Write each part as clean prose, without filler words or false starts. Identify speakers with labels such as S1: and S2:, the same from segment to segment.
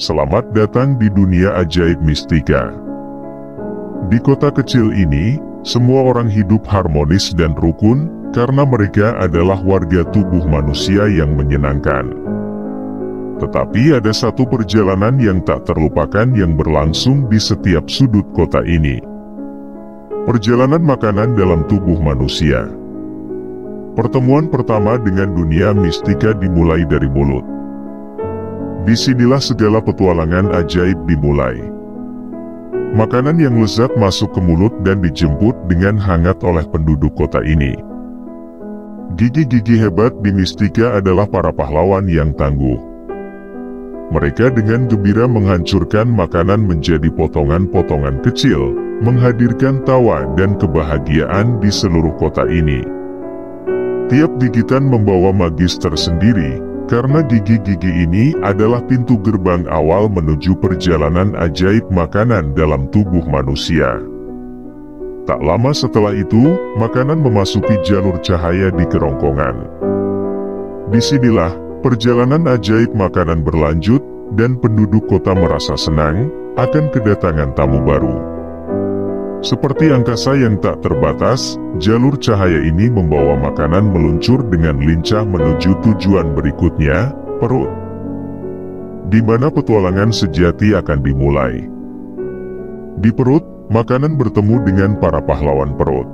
S1: Selamat datang di dunia ajaib mistika. Di kota kecil ini, semua orang hidup harmonis dan rukun, karena mereka adalah warga tubuh manusia yang menyenangkan. Tetapi ada satu perjalanan yang tak terlupakan yang berlangsung di setiap sudut kota ini. Perjalanan makanan dalam tubuh manusia. Pertemuan pertama dengan dunia mistika dimulai dari mulut. Disinilah segala petualangan ajaib dimulai. Makanan yang lezat masuk ke mulut dan dijemput dengan hangat oleh penduduk kota ini. Gigi-gigi hebat di mistika adalah para pahlawan yang tangguh. Mereka dengan gembira menghancurkan makanan menjadi potongan-potongan kecil, menghadirkan tawa dan kebahagiaan di seluruh kota ini. Tiap gigitan membawa magis tersendiri, karena gigi-gigi ini adalah pintu gerbang awal menuju perjalanan ajaib makanan dalam tubuh manusia. Tak lama setelah itu, makanan memasuki jalur cahaya di kerongkongan. Disinilah, perjalanan ajaib makanan berlanjut, dan penduduk kota merasa senang akan kedatangan tamu baru. Seperti angkasa yang tak terbatas, jalur cahaya ini membawa makanan meluncur dengan lincah menuju tujuan berikutnya, perut. Di mana petualangan sejati akan dimulai. Di perut, makanan bertemu dengan para pahlawan perut.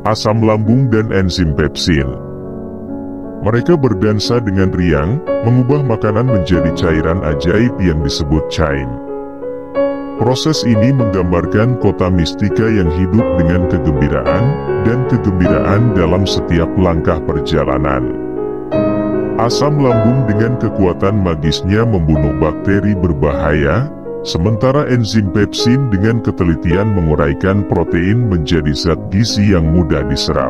S1: Asam lambung dan enzim pepsin. Mereka berdansa dengan riang, mengubah makanan menjadi cairan ajaib yang disebut chaim. Proses ini menggambarkan kota mistika yang hidup dengan kegembiraan, dan kegembiraan dalam setiap langkah perjalanan. Asam lambung dengan kekuatan magisnya membunuh bakteri berbahaya, sementara enzim pepsin dengan ketelitian menguraikan protein menjadi zat gizi yang mudah diserap.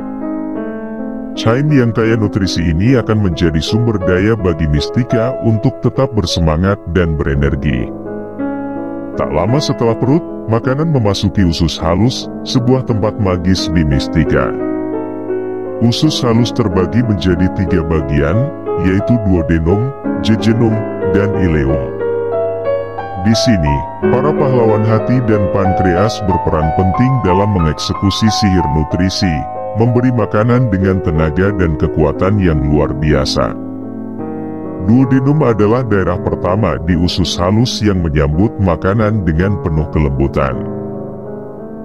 S1: Chaim yang kaya nutrisi ini akan menjadi sumber daya bagi mistika untuk tetap bersemangat dan berenergi. Tak lama setelah perut, makanan memasuki usus halus, sebuah tempat magis di mistika. Usus halus terbagi menjadi 3 bagian, yaitu duodenum, jejunum, dan ileum. Di sini, para pahlawan hati dan pankreas berperan penting dalam mengeksekusi sihir nutrisi, memberi makanan dengan tenaga dan kekuatan yang luar biasa. Duodenum adalah daerah pertama di usus halus yang menyambut makanan dengan penuh kelembutan.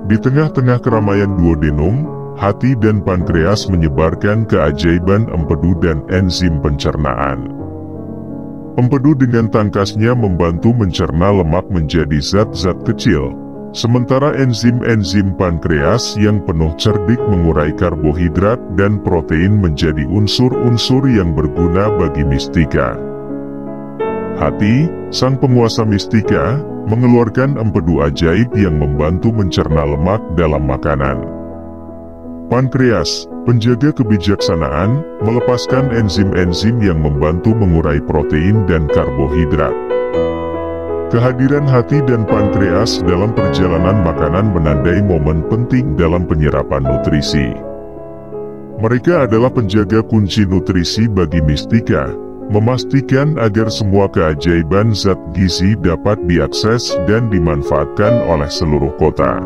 S1: Di tengah-tengah keramaian duodenum, hati dan pankreas menyebarkan keajaiban empedu dan enzim pencernaan. Empedu dengan tangkasnya membantu mencerna lemak menjadi zat-zat kecil, sementara enzim-enzim pankreas yang penuh cerdik mengurai karbohidrat dan protein menjadi unsur-unsur yang berguna bagi mistika. Hati, sang penguasa mistika, mengeluarkan empedu ajaib yang membantu mencerna lemak dalam makanan. Pankreas, penjaga kebijaksanaan, melepaskan enzim-enzim yang membantu mengurai protein dan karbohidrat. Kehadiran hati dan pankreas dalam perjalanan makanan menandai momen penting dalam penyerapan nutrisi. Mereka adalah penjaga kunci nutrisi bagi mistika, memastikan agar semua keajaiban zat gizi dapat diakses dan dimanfaatkan oleh seluruh kota.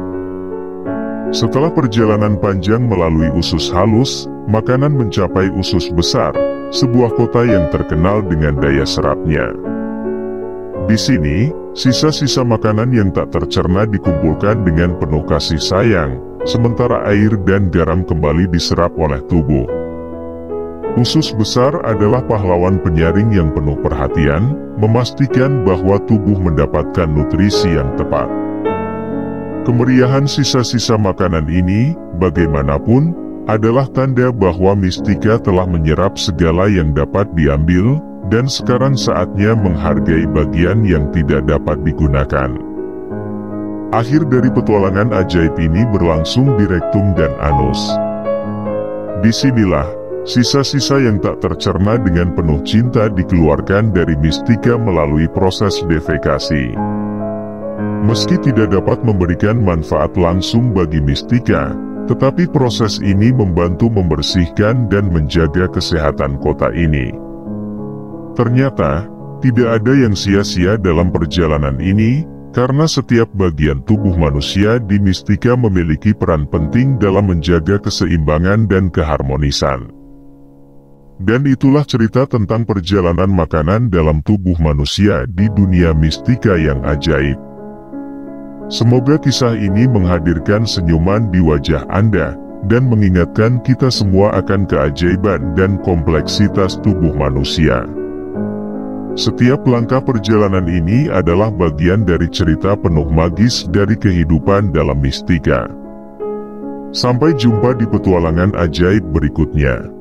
S1: Setelah perjalanan panjang melalui usus halus, makanan mencapai usus besar, sebuah kota yang terkenal dengan daya serapnya. Di sini, sisa-sisa makanan yang tak tercerna dikumpulkan dengan penuh kasih sayang, sementara air dan garam kembali diserap oleh tubuh. Usus besar adalah pahlawan penyaring yang penuh perhatian, memastikan bahwa tubuh mendapatkan nutrisi yang tepat. Kemeriahan sisa-sisa makanan ini, bagaimanapun, adalah tanda bahwa mistika telah menyerap segala yang dapat diambil, dan sekarang saatnya menghargai bagian yang tidak dapat digunakan. Akhir dari petualangan ajaib ini berlangsung di rektum dan anus. Disinilah, sisa-sisa yang tak tercerna dengan penuh cinta dikeluarkan dari mistika melalui proses defekasi. Meski tidak dapat memberikan manfaat langsung bagi mistika, tetapi proses ini membantu membersihkan dan menjaga kesehatan kota ini. Ternyata, Tidak ada yang sia-sia dalam perjalanan ini, karena setiap bagian tubuh manusia di mistika memiliki peran penting dalam menjaga keseimbangan dan keharmonisan. Dan itulah cerita tentang perjalanan makanan dalam tubuh manusia di dunia mistika yang ajaib. Semoga kisah ini menghadirkan senyuman di wajah Anda, dan mengingatkan kita semua akan keajaiban dan kompleksitas tubuh manusia. Setiap langkah perjalanan ini adalah bagian dari cerita penuh magis dari kehidupan dalam mistika. Sampai jumpa di petualangan ajaib berikutnya.